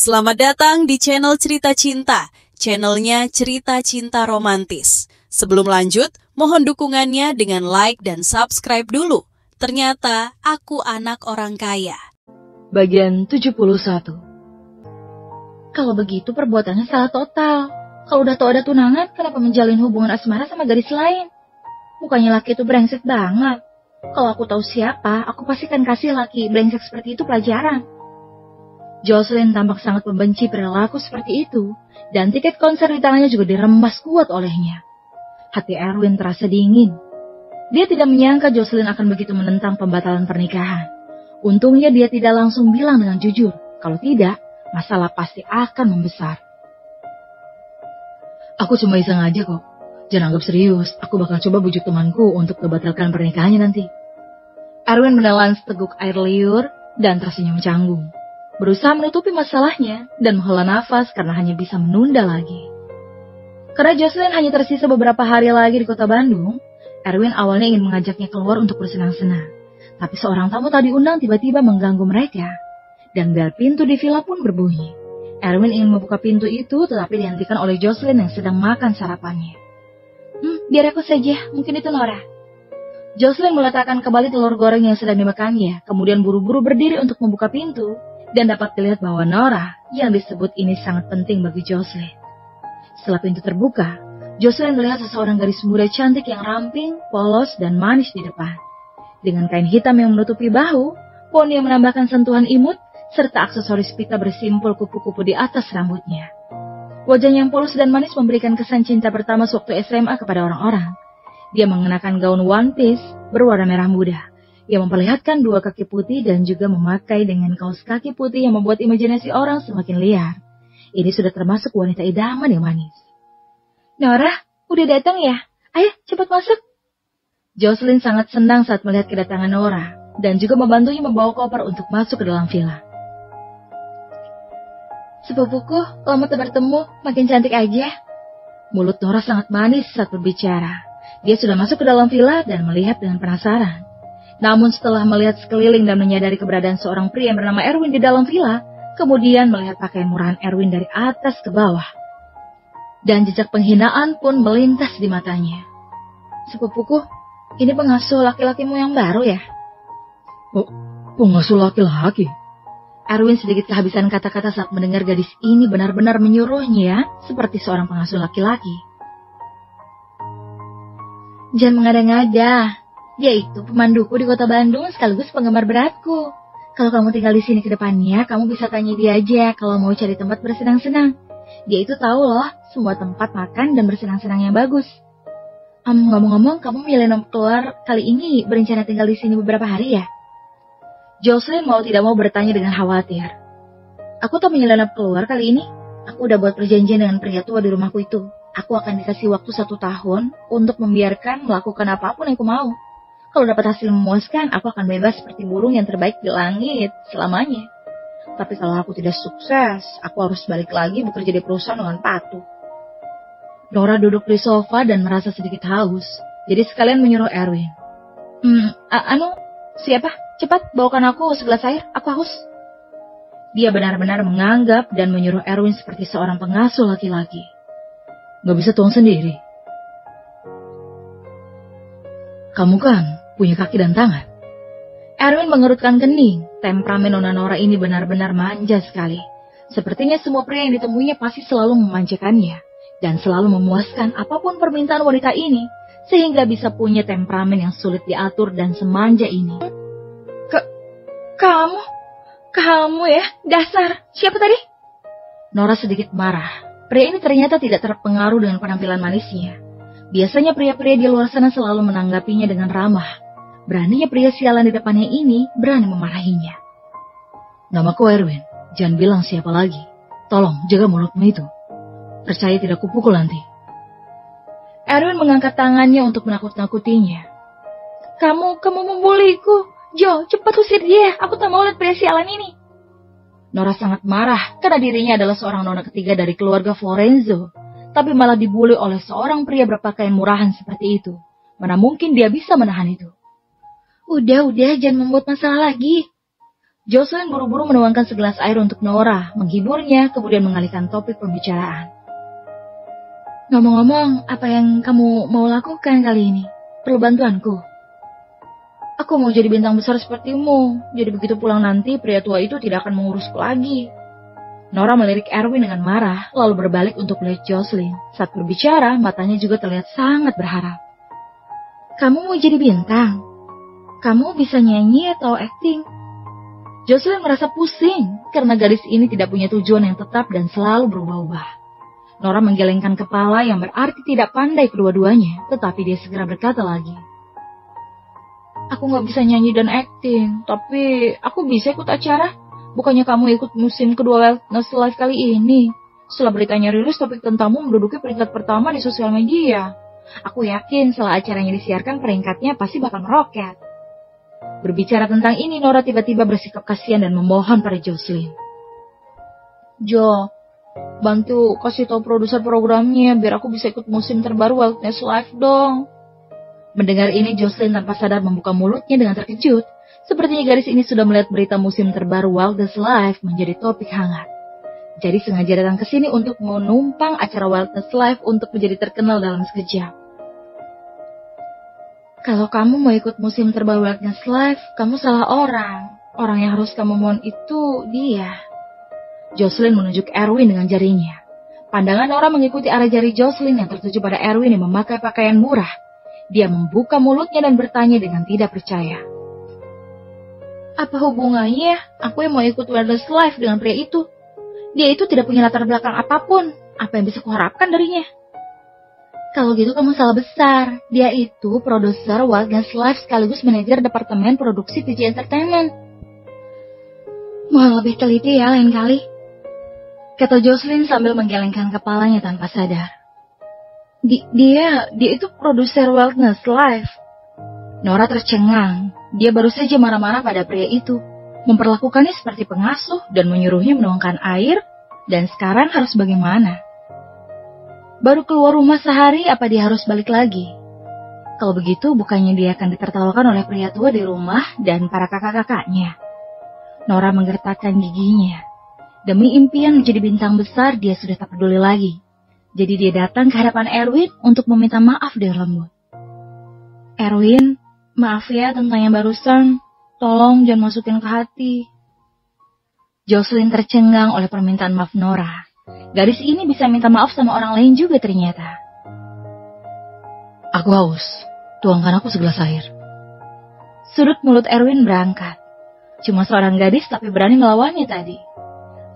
Selamat datang di channel Cerita Cinta, channelnya Cerita Cinta Romantis. Sebelum lanjut, mohon dukungannya dengan like dan subscribe dulu. Ternyata aku anak orang kaya. Bagian 71. Kalau begitu perbuatannya salah total. Kalau udah tau ada tunangan, kenapa menjalin hubungan asmara sama gadis lain? Mukanya laki itu brengsek banget. Kalau aku tahu siapa, aku pasti akan kasih laki brengsek seperti itu pelajaran. Jocelyn tampak sangat membenci perilaku seperti itu, dan tiket konser di tangannya juga dirembas kuat olehnya. Hati Erwin terasa dingin. Dia tidak menyangka Jocelyn akan begitu menentang pembatalan pernikahan. Untungnya dia tidak langsung bilang dengan jujur. Kalau tidak, masalah pasti akan membesar. Aku cuma iseng aja kok. Jangan anggap serius, aku bakal coba bujuk temanku untuk membatalkan pernikahannya nanti. Erwin menelan seteguk air liur dan tersenyum canggung. Berusaha menutupi masalahnya dan menghela nafas karena hanya bisa menunda lagi. Karena Jocelyn hanya tersisa beberapa hari lagi di kota Bandung, Erwin awalnya ingin mengajaknya keluar untuk bersenang-senang. Tapi seorang tamu tak diundang tiba-tiba mengganggu mereka. Dan bel pintu di villa pun berbunyi. Erwin ingin membuka pintu itu tetapi dihentikan oleh Jocelyn yang sedang makan sarapannya. Biar aku saja, mungkin itu Nora. Jocelyn meletakkan kembali telur goreng yang sedang dimakannya, kemudian buru-buru berdiri untuk membuka pintu. Dan dapat dilihat bahwa Nora yang disebut ini sangat penting bagi Jocelyn. Setelah pintu terbuka, Jocelyn melihat seseorang gadis muda cantik yang ramping, polos, dan manis di depan. Dengan kain hitam yang menutupi bahu, poni yang menambahkan sentuhan imut, serta aksesoris pita bersimpul kupu-kupu di atas rambutnya. Wajahnya yang polos dan manis memberikan kesan cinta pertama sewaktu SMA kepada orang-orang. Dia mengenakan gaun one piece berwarna merah muda, yang memperlihatkan dua kaki putih dan juga memakai dengan kaos kaki putih yang membuat imajinasi orang semakin liar. Ini sudah termasuk wanita idaman yang manis. Nora, udah datang ya? Ayo, cepat masuk. Jocelyn sangat senang saat melihat kedatangan Nora dan juga membantunya membawa koper untuk masuk ke dalam villa. Sepupuku, lama tak bertemu, makin cantik aja. Mulut Nora sangat manis saat berbicara. Dia sudah masuk ke dalam villa dan melihat dengan penasaran. Namun setelah melihat sekeliling dan menyadari keberadaan seorang pria yang bernama Erwin di dalam villa, kemudian melihat pakaian murahan Erwin dari atas ke bawah. Dan jejak penghinaan pun melintas di matanya. Sepupuku, ini pengasuh laki-lakimu yang baru ya? Oh, pengasuh laki-laki? Erwin sedikit kehabisan kata-kata saat mendengar gadis ini benar-benar menyuruhnya seperti seorang pengasuh laki-laki. Jangan mengada-ngada. Dia itu pemanduku di kota Bandung sekaligus penggemar beratku. Kalau kamu tinggal di sini ke depannya, kamu bisa tanya dia aja kalau mau cari tempat bersenang-senang. Dia itu tahu loh semua tempat makan dan bersenang-senang yang bagus. Ngomong-ngomong, kamu milih keluar kali ini berencana tinggal di sini beberapa hari ya? Jocelyn mau tidak mau bertanya dengan khawatir. Aku tak menyelenap keluar kali ini. Aku udah buat perjanjian dengan pria tua di rumahku itu. Aku akan dikasih waktu 1 tahun untuk membiarkan melakukan apapun yang aku mau. Kalau dapat hasil memuaskan, aku akan bebas seperti burung yang terbaik di langit selamanya. Tapi kalau aku tidak sukses, aku harus balik lagi bekerja di perusahaan dengan patuh. Nora duduk di sofa dan merasa sedikit haus. Jadi sekalian menyuruh Erwin. Siapa? Cepat bawakan aku segelas air, aku haus. Dia benar-benar menganggap dan menyuruh Erwin seperti seorang pengasuh laki-laki. Gak bisa tuang sendiri. Kamu kan punya kaki dan tangan. Erwin mengerutkan kening. Temperamen Nona Nora ini benar-benar manja sekali. Sepertinya semua pria yang ditemuinya pasti selalu memanjakannya. Dan selalu memuaskan apapun permintaan wanita ini. Sehingga bisa punya temperamen yang sulit diatur dan semanja ini. Kamu ya? Dasar. Siapa tadi? Nora sedikit marah. Pria ini ternyata tidak terpengaruh dengan penampilan manisnya. Biasanya pria-pria di luar sana selalu menanggapinya dengan ramah. Beraninya pria sialan di depannya ini berani memarahinya. Namaku Erwin, jangan bilang siapa lagi. Tolong jaga mulutmu itu. Percaya tidak kupukul nanti. Erwin mengangkat tangannya untuk menakut-nakutinya. Kamu membuliku. Jo, cepat usir dia. Aku tak mau lihat pria sialan ini. Nora sangat marah karena dirinya adalah seorang nona ketiga dari keluarga Florenzo. Tapi malah dibuli oleh seorang pria berpakaian murahan seperti itu. Mana mungkin dia bisa menahan itu. Udah, jangan membuat masalah lagi. Jocelyn buru-buru menuangkan segelas air untuk Nora, menghiburnya, kemudian mengalihkan topik pembicaraan. Ngomong-ngomong, apa yang kamu mau lakukan kali ini? Perlu bantuanku? Aku mau jadi bintang besar sepertimu, jadi begitu pulang nanti pria tua itu tidak akan mengurusku lagi. Nora melirik Erwin dengan marah, lalu berbalik untuk melihat Jocelyn. Saat berbicara, matanya juga terlihat sangat berharap. Kamu mau jadi bintang? Kamu bisa nyanyi atau akting? Jocelyn merasa pusing karena gadis ini tidak punya tujuan yang tetap dan selalu berubah-ubah. Nora menggelengkan kepala yang berarti tidak pandai kedua-duanya, tetapi dia segera berkata lagi. Aku gak bisa nyanyi dan akting, tapi aku bisa ikut acara. Bukannya kamu ikut musim kedua Wildness Live kali ini? Setelah beritanya rilis, topik tentangmu menduduki peringkat pertama di sosial media. Aku yakin setelah acaranya disiarkan, peringkatnya pasti bakal meroket. Berbicara tentang ini, Nora tiba-tiba bersikap kasihan dan memohon pada Jocelyn. Jo, bantu kasih tahu produser programnya biar aku bisa ikut musim terbaru Wildness Live dong. Mendengar ini, Jocelyn tanpa sadar membuka mulutnya dengan terkejut. Sepertinya gadis ini sudah melihat berita musim terbaru Wildness Live menjadi topik hangat. Jadi sengaja datang ke sini untuk menumpang acara Wildness Live untuk menjadi terkenal dalam sekejap. Kalau kamu mau ikut musim terbaru Wildness Live, kamu salah orang. Orang yang harus kamu mohon itu dia. Jocelyn menunjuk Erwin dengan jarinya. Pandangan Nora mengikuti arah jari Jocelyn yang tertuju pada Erwin yang memakai pakaian murah. Dia membuka mulutnya dan bertanya dengan tidak percaya. Apa hubungannya aku yang mau ikut Wildness Live dengan pria itu? Dia itu tidak punya latar belakang apapun. Apa yang bisa kuharapkan darinya? Kalau gitu kamu salah besar. Dia itu produser Wildness Live sekaligus manajer departemen produksi PJ Entertainment. Mohon lebih teliti ya lain kali, kata Jocelyn sambil menggelengkan kepalanya tanpa sadar. Dia itu produser Wildness Live. Nora tercengang. Dia baru saja marah-marah pada pria itu, memperlakukannya seperti pengasuh dan menyuruhnya menuangkan air, dan sekarang harus bagaimana? Baru keluar rumah sehari, apa dia harus balik lagi? Kalau begitu, bukannya dia akan ditertawakan oleh pria tua di rumah dan para kakak-kakaknya. Nora menggertakkan giginya. Demi impian menjadi bintang besar, dia sudah tak peduli lagi. Jadi dia datang ke hadapan Erwin untuk meminta maaf dengan lembut. Erwin, maaf ya tentang yang barusan. Tolong jangan masukin ke hati. Jocelyn tercengang oleh permintaan maaf Nora. Gadis ini bisa minta maaf sama orang lain juga ternyata. Aku haus. Tuangkan aku segelas air. Sudut mulut Erwin berangkat. Cuma seorang gadis tapi berani melawannya tadi.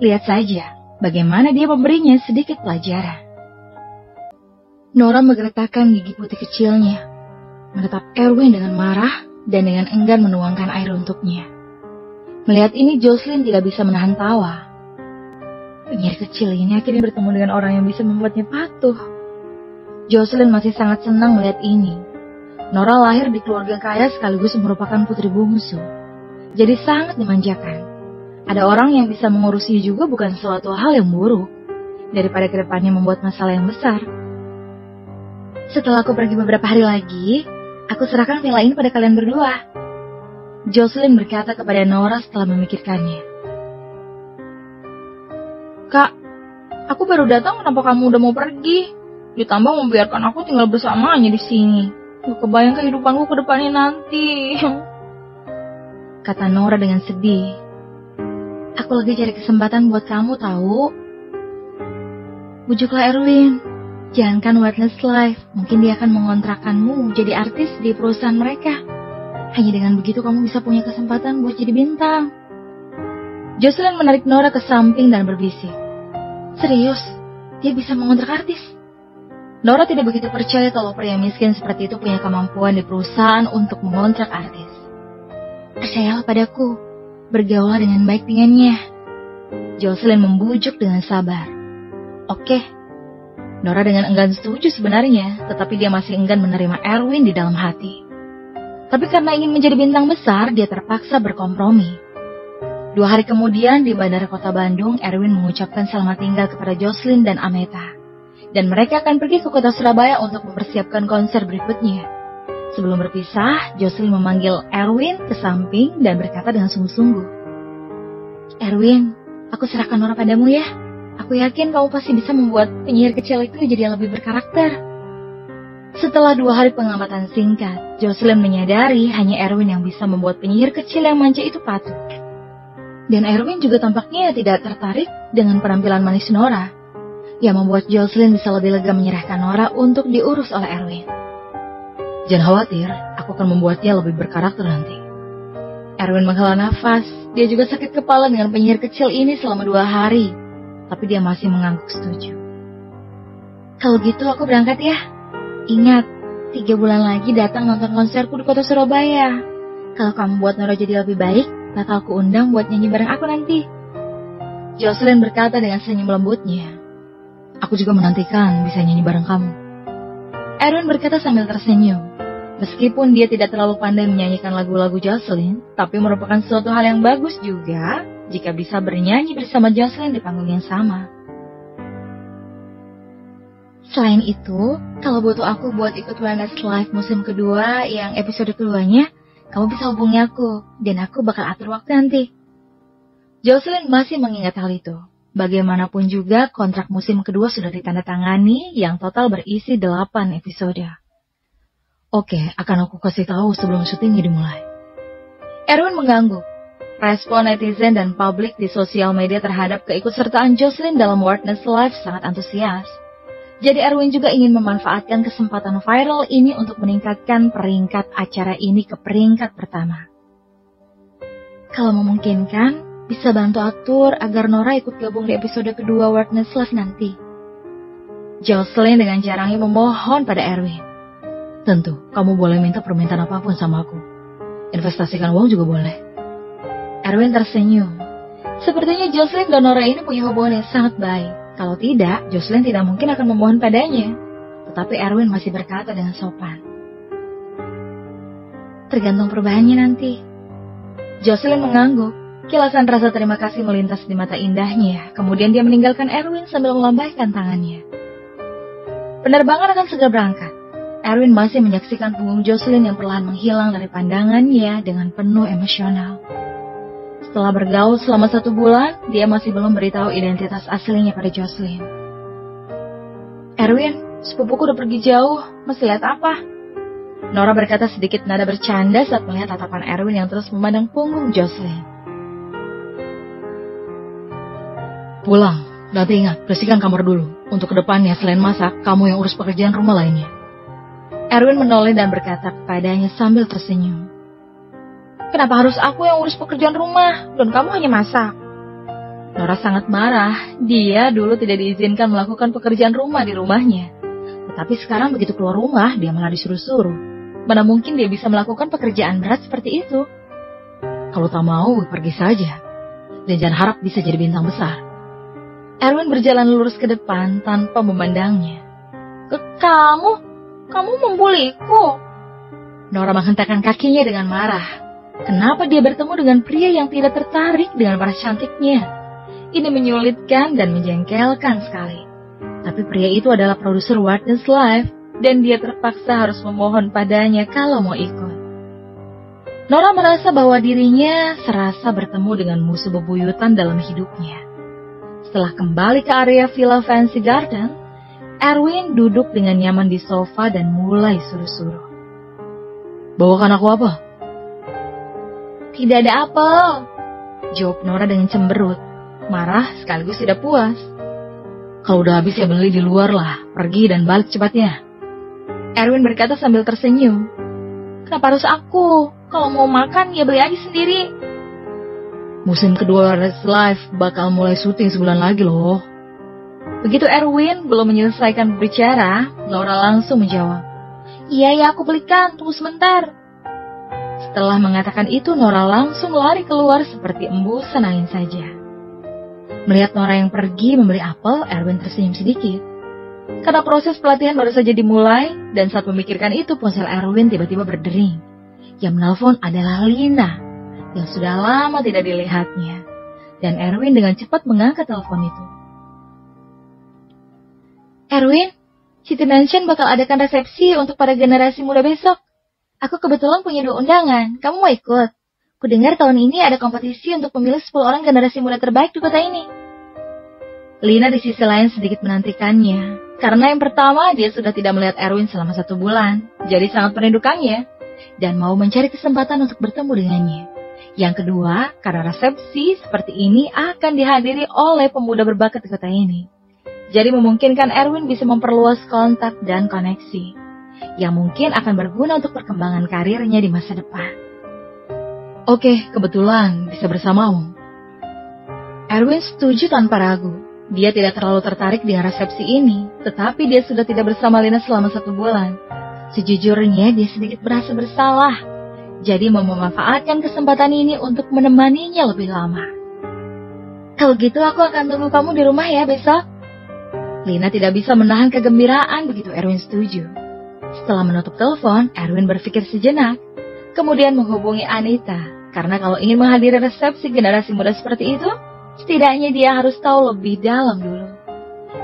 Lihat saja bagaimana dia memberinya sedikit pelajaran. Nora menggertakkan gigi putih kecilnya, menatap Erwin dengan marah dan dengan enggan menuangkan air untuknya. Melihat ini, Jocelyn tidak bisa menahan tawa. Penyihir kecil ini akhirnya bertemu dengan orang yang bisa membuatnya patuh. Jocelyn masih sangat senang melihat ini. Nora lahir di keluarga kaya sekaligus merupakan putri bungsu. Jadi sangat dimanjakan. Ada orang yang bisa mengurusinya juga bukan suatu hal yang buruk, daripada kedepannya membuat masalah yang besar. Setelah aku pergi beberapa hari lagi, aku serahkan villa ini pada kalian berdua. Jocelyn berkata kepada Nora setelah memikirkannya. Kak, aku baru datang kenapa kamu udah mau pergi? Ditambah membiarkan aku tinggal bersamanya di sini. Gak kebayang kehidupanku ke depannya nanti. Kata Nora dengan sedih. Aku lagi cari kesempatan buat kamu tahu. Bujuklah Erwin. Jangankan Wildness Live, mungkin dia akan mengontrakkanmu jadi artis di perusahaan mereka. Hanya dengan begitu kamu bisa punya kesempatan buat jadi bintang. Jocelyn menarik Nora ke samping dan berbisik. Serius, dia bisa mengontrak artis? Nora tidak begitu percaya kalau pria miskin seperti itu punya kemampuan di perusahaan untuk mengontrak artis. Percayalah padaku, bergaulah dengan baik dengannya. Jocelyn membujuk dengan sabar. Oke. Nora dengan enggan setuju sebenarnya, tetapi dia masih enggan menerima Erwin di dalam hati. Tapi karena ingin menjadi bintang besar, dia terpaksa berkompromi. 2 hari kemudian di Bandara Kota Bandung, Erwin mengucapkan selamat tinggal kepada Jocelyn dan Ameta. Dan mereka akan pergi ke kota Surabaya untuk mempersiapkan konser berikutnya. Sebelum berpisah, Jocelyn memanggil Erwin ke samping dan berkata dengan sungguh-sungguh. Erwin, aku serahkan Nora padamu ya. Aku yakin kamu pasti bisa membuat penyihir kecil itu jadi lebih berkarakter. Setelah 2 hari pengamatan singkat, Jocelyn menyadari hanya Erwin yang bisa membuat penyihir kecil yang manja itu patuh. Dan Erwin juga tampaknya tidak tertarik dengan penampilan manis Nora, yang membuat Jocelyn bisa lebih lega menyerahkan Nora untuk diurus oleh Erwin. Jangan khawatir, aku akan membuatnya lebih berkarakter nanti. Erwin menghela nafas, dia juga sakit kepala dengan penyihir kecil ini selama 2 hari, tapi dia masih mengangguk setuju. Kalau gitu aku berangkat ya. Ingat, 3 bulan lagi datang nonton konserku di kota Surabaya. Kalau kamu buat Nora jadi lebih baik, bakal aku undang buat nyanyi bareng aku nanti. Jocelyn berkata dengan senyum lembutnya. Aku juga menantikan bisa nyanyi bareng kamu. Erwin berkata sambil tersenyum. Meskipun dia tidak terlalu pandai menyanyikan lagu-lagu Jocelyn, tapi merupakan suatu hal yang bagus juga jika bisa bernyanyi bersama Jocelyn di panggung yang sama. Selain itu, kalau butuh aku buat ikut Wellness Live musim kedua yang episode keduanya, kamu bisa hubungi aku, dan aku bakal atur waktu nanti. Jocelyn masih mengingat hal itu. Bagaimanapun juga, kontrak musim kedua sudah ditandatangani yang total berisi 8 episode. Oke, akan aku kasih tahu sebelum syutingnya dimulai. Erwin mengangguk. Respon netizen dan publik di sosial media terhadap keikutsertaan Jocelyn dalam Wellness Live sangat antusias. Jadi Erwin juga ingin memanfaatkan kesempatan viral ini untuk meningkatkan peringkat acara ini ke peringkat pertama. Kalau memungkinkan, bisa bantu atur agar Nora ikut gabung di episode kedua Wellness Live nanti. Jocelyn dengan jarangnya memohon pada Erwin. Tentu, kamu boleh minta permintaan apapun sama aku. Investasikan uang juga boleh. Erwin tersenyum. Sepertinya Jocelyn dan Nora ini punya hubungan yang sangat baik. Kalau tidak, Jocelyn tidak mungkin akan memohon padanya. Tetapi Erwin masih berkata dengan sopan. Tergantung perubahannya nanti. Jocelyn mengangguk. Kilasan rasa terima kasih melintas di mata indahnya. Kemudian dia meninggalkan Erwin sambil melambaikan tangannya. Penerbangan akan segera berangkat. Erwin masih menyaksikan punggung Jocelyn yang perlahan menghilang dari pandangannya dengan penuh emosional. Setelah bergaul selama 1 bulan, dia masih belum beritahu identitas aslinya pada Jocelyn. Erwin, sepupuku udah pergi jauh, masih lihat apa? Nora berkata sedikit nada bercanda saat melihat tatapan Erwin yang terus memandang punggung Jocelyn. Pulang, nanti ingat, bersihkan kamar dulu. Untuk kedepannya, selain masak, kamu yang urus pekerjaan rumah lainnya. Erwin menoleh dan berkata kepadanya sambil tersenyum. Kenapa harus aku yang urus pekerjaan rumah, dan kamu hanya masak? Nora sangat marah, dia dulu tidak diizinkan melakukan pekerjaan rumah di rumahnya. Tetapi sekarang begitu keluar rumah, dia malah disuruh-suruh. Mana mungkin dia bisa melakukan pekerjaan berat seperti itu? Kalau tak mau, pergi saja. Dan jangan harap bisa jadi bintang besar. Erwin berjalan lurus ke depan tanpa memandangnya. Kamu membuliku? Nora menghentakkan kakinya dengan marah. Kenapa dia bertemu dengan pria yang tidak tertarik dengan paras cantiknya? Ini menyulitkan dan menjengkelkan sekali. Tapi pria itu adalah produser Wellness Live, dan dia terpaksa harus memohon padanya kalau mau ikut. Nora merasa bahwa dirinya serasa bertemu dengan musuh bebuyutan dalam hidupnya. Setelah kembali ke area Villa Fancy Garden, Erwin duduk dengan nyaman di sofa dan mulai suruh-suruh. Bawakan aku apa? Tidak ada apel, jawab Nora dengan cemberut, marah sekaligus tidak puas. Kalau udah habis ya beli di luar lah, pergi dan balik cepatnya. Erwin berkata sambil tersenyum. Kenapa harus aku? Kalau mau makan ya beli aja sendiri. Musim kedua Wellness Live bakal mulai syuting sebulan lagi loh. Begitu Erwin belum menyelesaikan berbicara, Nora langsung menjawab. Iya, aku belikan, tunggu sebentar. Setelah mengatakan itu, Nora langsung lari keluar seperti embusan angin saja. Melihat Nora yang pergi membeli apel, Erwin tersenyum sedikit. Karena proses pelatihan baru saja dimulai, dan saat memikirkan itu, ponsel Erwin tiba-tiba berdering. Yang menelpon adalah Lina, yang sudah lama tidak dilihatnya. Dan Erwin dengan cepat mengangkat telepon itu. Erwin, City Mansion bakal adakan resepsi untuk para generasi muda besok. Aku kebetulan punya 2 undangan, kamu mau ikut? Kudengar tahun ini ada kompetisi untuk memilih 10 orang generasi muda terbaik di kota ini. Lina di sisi lain sedikit menantikannya, karena yang pertama dia sudah tidak melihat Erwin selama 1 bulan, jadi sangat merindukannya, dan mau mencari kesempatan untuk bertemu dengannya. Yang kedua, karena resepsi seperti ini akan dihadiri oleh pemuda berbakat di kota ini. Jadi memungkinkan Erwin bisa memperluas kontak dan koneksi, yang mungkin akan berguna untuk perkembangan karirnya di masa depan. Oke, kebetulan bisa bersamamu. Erwin setuju tanpa ragu. Dia tidak terlalu tertarik dengan resepsi ini, tetapi dia sudah tidak bersama Lina selama 1 bulan. Sejujurnya dia sedikit merasa bersalah, jadi mau memanfaatkan kesempatan ini untuk menemaninya lebih lama. Kalau gitu aku akan tunggu kamu di rumah ya besok. Lina tidak bisa menahan kegembiraan begitu Erwin setuju. Setelah menutup telepon, Erwin berpikir sejenak, kemudian menghubungi Anita, karena kalau ingin menghadiri resepsi generasi muda seperti itu, setidaknya dia harus tahu lebih dalam dulu.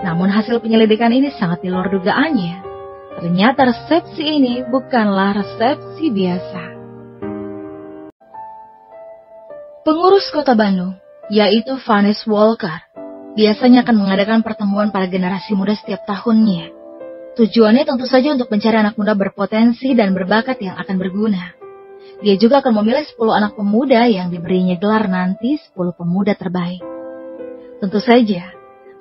Namun hasil penyelidikan ini sangat di luar dugaannya. Ternyata resepsi ini bukanlah resepsi biasa. Pengurus Kota Bandung, yaitu Vanessa Walker, biasanya akan mengadakan pertemuan para generasi muda setiap tahunnya. Tujuannya tentu saja untuk mencari anak muda berpotensi dan berbakat yang akan berguna. Dia juga akan memilih 10 anak pemuda yang diberinya gelar nanti 10 pemuda terbaik. Tentu saja,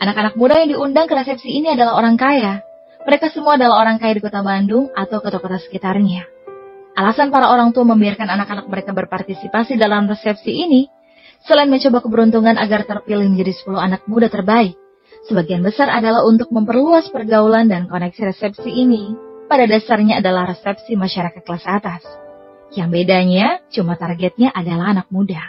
anak-anak muda yang diundang ke resepsi ini adalah orang kaya. Mereka semua adalah orang kaya di kota Bandung atau kota-kota sekitarnya. Alasan para orang tua membiarkan anak-anak mereka berpartisipasi dalam resepsi ini, selain mencoba keberuntungan agar terpilih menjadi 10 anak muda terbaik, sebagian besar adalah untuk memperluas pergaulan dan koneksi resepsi ini. Pada dasarnya adalah resepsi masyarakat kelas atas. Yang bedanya, cuma targetnya adalah anak muda.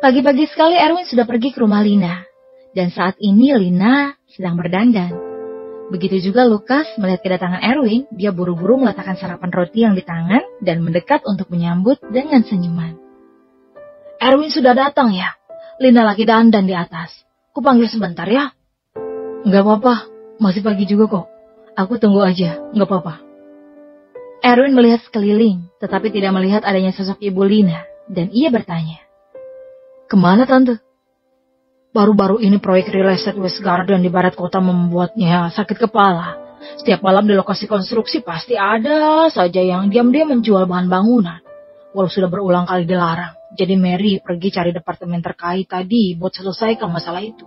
Pagi-pagi sekali Erwin sudah pergi ke rumah Lina. Dan saat ini Lina sedang berdandan. Begitu juga Lukas melihat kedatangan Erwin, dia buru-buru meletakkan sarapan roti yang di tangan dan mendekat untuk menyambut dengan senyuman. Erwin sudah datang ya? Lina lagi dandan di atas. Kupanggil sebentar ya? Enggak apa-apa, masih pagi juga kok. Aku tunggu aja, enggak apa-apa. Erwin melihat sekeliling, tetapi tidak melihat adanya sosok Ibu Lina, dan ia bertanya, "Kemana Tante?" "Baru-baru ini proyek real estate West Garden di barat kota membuatnya sakit kepala. Setiap malam di lokasi konstruksi pasti ada saja yang diam-diam menjual bahan bangunan. Walau sudah berulang kali dilarang, jadi Mary pergi cari departemen terkait tadi buat selesaikan masalah itu."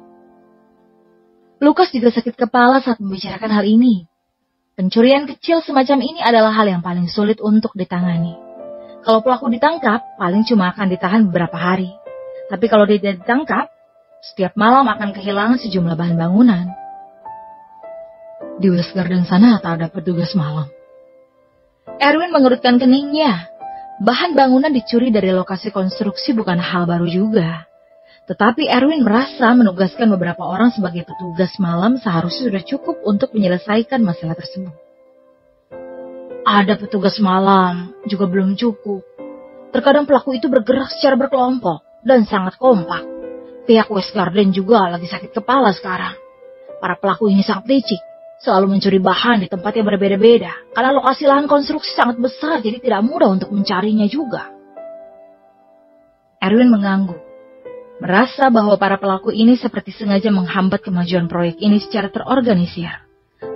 Lukas juga sakit kepala saat membicarakan hal ini. Pencurian kecil semacam ini adalah hal yang paling sulit untuk ditangani. Kalau pelaku ditangkap, paling cuma akan ditahan beberapa hari. Tapi kalau dia tidak ditangkap, setiap malam akan kehilangan sejumlah bahan bangunan. Di West Garden sana tak ada petugas malam. Erwin mengerutkan keningnya. Bahan bangunan dicuri dari lokasi konstruksi bukan hal baru juga. Tetapi Erwin merasa menugaskan beberapa orang sebagai petugas malam seharusnya sudah cukup untuk menyelesaikan masalah tersebut. Ada petugas malam juga belum cukup. Terkadang pelaku itu bergerak secara berkelompok dan sangat kompak. Pihak West Garden juga lagi sakit kepala sekarang. Para pelaku ini sangat licik, selalu mencuri bahan di tempat yang berbeda-beda. Karena lokasi lahan konstruksi sangat besar, jadi tidak mudah untuk mencarinya juga. Erwin mengangguk. Merasa bahwa para pelaku ini seperti sengaja menghambat kemajuan proyek ini secara terorganisir,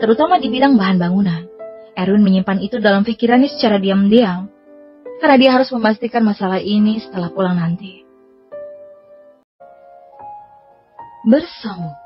terutama di bidang bahan bangunan. Erwin menyimpan itu dalam pikirannya secara diam-diam, karena dia harus memastikan masalah ini setelah pulang nanti. Bersama